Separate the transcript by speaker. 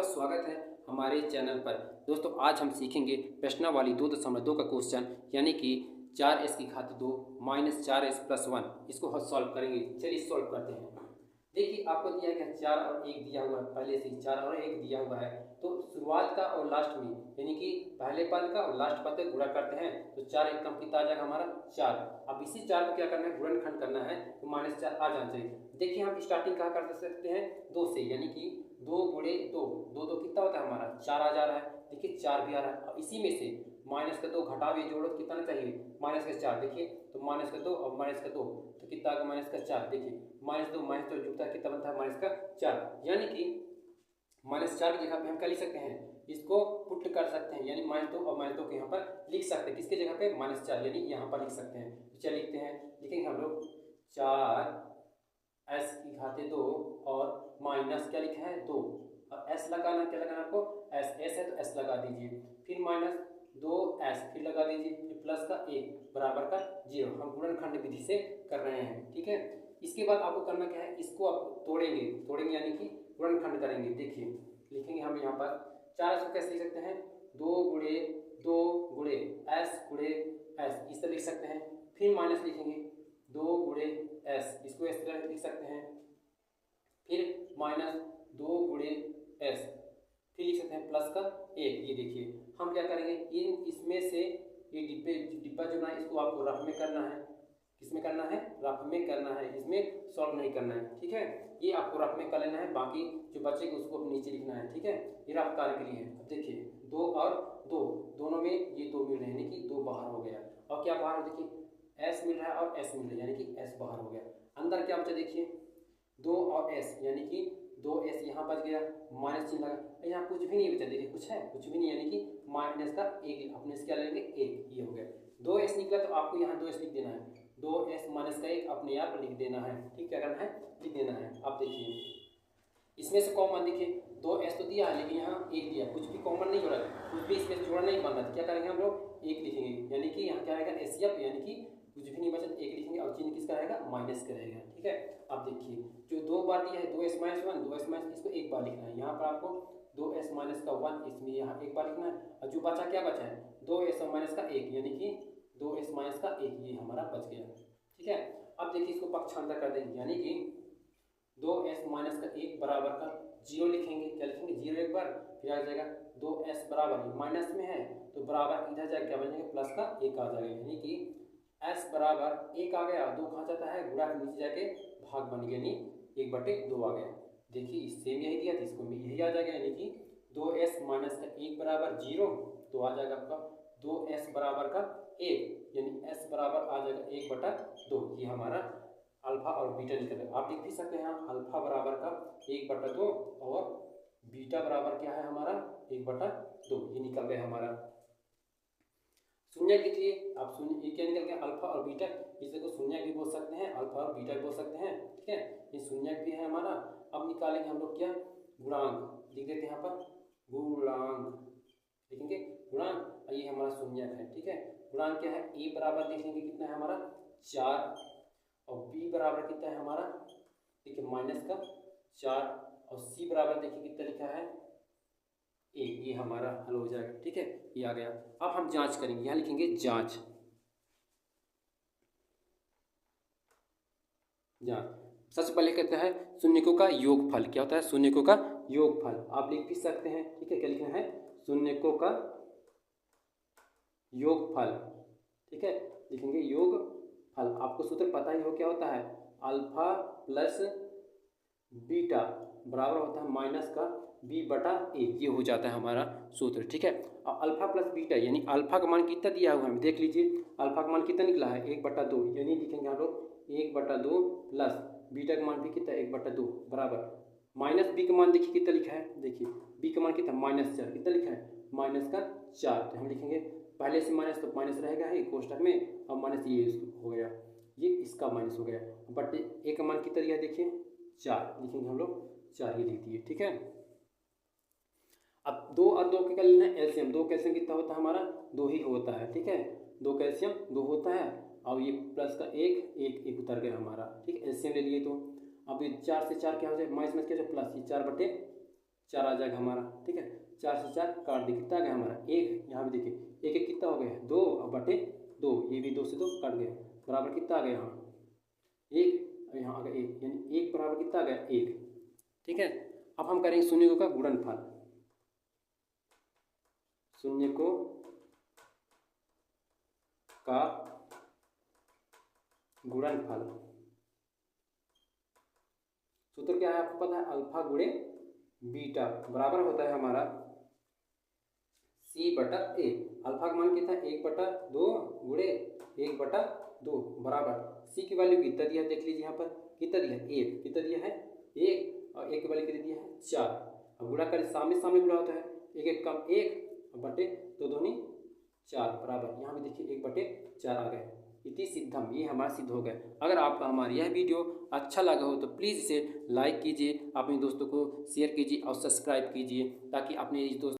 Speaker 1: आपका स्वागत है हमारे चैनल पर। दोस्तों आज हम सीखेंगे प्रश्नावली 2.2 का क्वेश्चन यानी कि 4s की घात 2 माइनस 4s+1 इसको हम सॉल्व करेंगे। चलिए सॉल्व करते हैं। देखिए आपको दिया गया 4 और 1 दिया हुआ है, पहले से 4 और 1 दिया हुआ है। तो शुरुआत का और लास्ट में यानी कि पहले पद का और लास्ट पद का गुणा करते हैं तो 4 एक कम कितना आ जाएगा हमारा 4। अब इसी 4 को क्या करना है, गुणनखंड करना है तो -4 आ जाना चाहिए। देखिए हम स्टार्टिंग कहाँ कर सकते हैं 2 से, यानी कि 2 गुणे 2, 2 कितना होता है हमारा 4 आ जा रहा है। देखिए 4 भी आ रहा है और इसी में से -2 घटाओ ये जोड़ो कितना चाहिए -4। देखिए तो -2 और -2 तो कितना आ गया -4। देखिए -2 जुड़ता है कितना बनता है -4, यानी कि -4 की जगह पे हम क्या लिख सकते हैं, इसको पुट कर सकते हैं यानी -2 और -2 को यहाँ पर लिख सकते हैं। किसके जगह पे -4 यानी यहाँ पर लिख सकते हैं। तो चलिए लिखते हैं, लिखेंगे हम लोग 4s की घात 2 और माइनस क्या लिखा है 2 और s लगाना, क्या लगाना आपको s है तो s लगा दीजिए, फिर -2s फिर लगा दीजिए, फिर प्लस का 1 बराबर का 0। हम गुणनखंड विधि से कर रहे हैं, ठीक है। इसके बाद आपको करना क्या है, इसको आप तोड़ेंगे यानी कि गुणनखंड करेंगे। देखिए लिखेंगे हम यहाँ पर 4s को कैसे लिख सकते हैं 2 गुणे 2 गुणे s गुणे s इस तरह लिख सकते हैं। फिर माइनस लिखेंगे 2 गुणे s, इसको इस तरह लिख सकते हैं। फिर -2 गुणे s फिर लिख सकते हैं प्लस का 1। ये देखिए हम क्या करेंगे, इसमें से ये डिब्बा जो है इसको आपको रफ में करना है। किसमें करना है, रफ में करना है, इसमें सॉल्व नहीं करना है, ठीक है। ये आपको रफ में कर लेना है, बाकी जो बचेगा उसको नीचे लिखना है, ठीक है। ये रफ कार्य के लिए है। अब देखिए 2 और 2 दोनों में ये 2 मिल रहे हैं यानी कि 2 बाहर हो गया और क्या बाहर हो, देखिए s मिल रहा है और s मिल रहा है यानी कि s बाहर हो गया। अंदर क्या बचा, देखिए 2 और s यानी कि 2s यहाँ बच गया, माइनस चिन्ह लगा, यहाँ कुछ भी नहीं बचा। देखिए कुछ है, कुछ भी नहीं, यानी कि माइनस का 1 अपने से क्या लेंगे 1, ये हो गया। 2s निकला तो आपको यहाँ 2s लिख देना है, 2s माइनस का 1 अपने आप लिख देना है, ठीक, क्या करना है लिख देना है। अब देखिए इसमें से कॉमन, देखिए 2s तो दिया है लेकिन यहाँ 1 दिया, कुछ भी कॉमन नहीं हो रहा है, कुछ भी इसमें जोड़ा नहीं बन रहा है। क्या करेंगे हम लोग 1 लिखेंगे यानी कि यहाँ क्या आएगा एसएफ, यानी कि कुछ भी नहीं बचा 1 लिखेंगे और चिन्ह किसका रहेगा माइनस का रहेगा, ठीक है। अब देखिए जो 2 बार दिया है 2s - 1, 2s - इसको 1 बार लिखना है। यहाँ पर आपको 2s - का 1 इसमें यहाँ 1 बार लिखना है और जो बचा क्या बचा है 2s - का 1 यानी कि 2s - का 1 ये हमारा बच गया, ठीक है। अब देखिए इसको पक्षांतर कर देंगे यानी कि 2s - का 1 बराबर का 0 लिखेंगे। क्या लिखेंगे 0 एक बार, फिर आ जाएगा 2s बराबर माइनस में है तो बराबर इधर जाएगा क्या बन जाएगा प्लस का 1 आ जाएगा, यानी कि s बराबर 1 आ गया, 2 कहाँ जाता है गुणा के नीचे जाके भाग बन गया यानी 1/2 आ गया। देखिए सेम यही दिया था, इसको भी यही आ जाएगा यानी कि 2s - का 1 बराबर 0 तो आ जाएगा आपका 2s बराबर का 1 यानी s बराबर आ जाएगा 1/2। ये हमारा अल्फा और बीटा निकल गया। आप लिख भी सकते हैं अल्फा बराबर का 1/2 और बीटा बराबर क्या है हमारा 1/2, ये निकल गया हमारा। शून्य लिखिए आप, शून्य ये क्या निकल गया अल्फा और बीटा, इसे को शून्य भी बोल सकते हैं अल्फा और बीटा भी बोल सकते हैं, ठीक है। ये शून्य भी है हमारा। अब निकालेंगे हम लोग क्या गुणांक, लिख देते हैं यहाँ पर गुणांक, लिखेंगे गुणांक और ये हमारा शून्य है, ठीक है। गुणांक क्या है a बराबर देखेंगे कितना है हमारा 4 और b बराबर कितना है हमारा, देखिए माइनस का 4 और c बराबर देखिए कितना लिखा है 1, ये हमारा हल हो जाएगा, ठीक है। ये आ गया। अब हम जांच करेंगे, यहाँ लिखेंगे जांच, सबसे पहले कहते हैं शून्यकों का योगफल। क्या होता है शून्यकों का योगफल, आप लिख भी सकते हैं, ठीक है। क्या लिखना है शून्यकों का योगफल, ठीक है, लिखेंगे योगफल। आपको सूत्र पता ही हो क्या होता है, अल्फा प्लस बीटा बराबर होता है माइनस का b/a, ये हो जाता है हमारा सूत्र, ठीक है। और अल्फा प्लस बीटा यानी अल्फा का मान कितना दिया हुआ है देख लीजिए, अल्फा का मान कितना निकला है 1/2 यानी लिखेंगे हम लोग 1/2 प्लस बीटा का मान भी कितना 1/2 बराबर माइनस बी का मान देखिए कितना लिखा है, देखिए बी का मान कितना -4, कितना लिखा है -4। तो हम लिखेंगे पहले से माइनस तो माइनस रहेगा ही कोष्टक में और माइनस ये हो गया, ये इसका माइनस हो गया, बट ए का मान कितना दिया है देखिए 4, लिखेंगे हम लोग 4 ही लिख दिए, ठीक है। अब 2 और 2 के क्या लेना है एलसीएम, 2 कैल्शियम कितना होता है हमारा 2 ही होता है, ठीक है। 2 कैल्शियम 2 होता है और ये प्लस का 1 उतर गया हमारा, ठीक है। एलसीएम ले लिए तो अब ये 4 से 4 क्या हो जाए माइनस में क्या हो जाए प्लस, ये 4 आ जाएगा हमारा। ठीक है, 4 से 4 काट दिए, कितना आ गया हमारा 1। यहाँ भी देखिए 1 1 कितना हो गया 2 और बटे 2, ये भी 2 से 2 कट गया, बराबर कितना आ गया यहाँ 1, यहाँ आ गया 1, यानी 1 बराबर कितना आ गया 1। ठीक है, अब हम करेंगे शून्य का गुणनफल। शून्य को का गुणनफल, सूत्र क्या है आपको पता है, अल्फा गुणे बीटा बराबर होता है हमारा सी बटा ए। अल्फा का मान कितना है 1/2 गुणे 1/2 बराबर सी की वैल्यू कितना दिया है देख लीजिए, यहाँ पर कितना दिया है 1, कितना दिया है 1, और 1 की वैल्यू कितना दिया है 4। अब गुणा करें, सामने सामने गुणा होता है, 1 1 कम 1 और बटे 2 दूनी 4 बराबर, यहाँ भी देखिए 1/4 आ गए। इति सिद्धम, ये हमारा सिद्ध हो गया। अगर आपका हमारा यह वीडियो अच्छा लगा हो तो प्लीज़ इसे लाइक कीजिए, अपने दोस्तों को शेयर कीजिए और सब्सक्राइब कीजिए, ताकि अपने दोस्त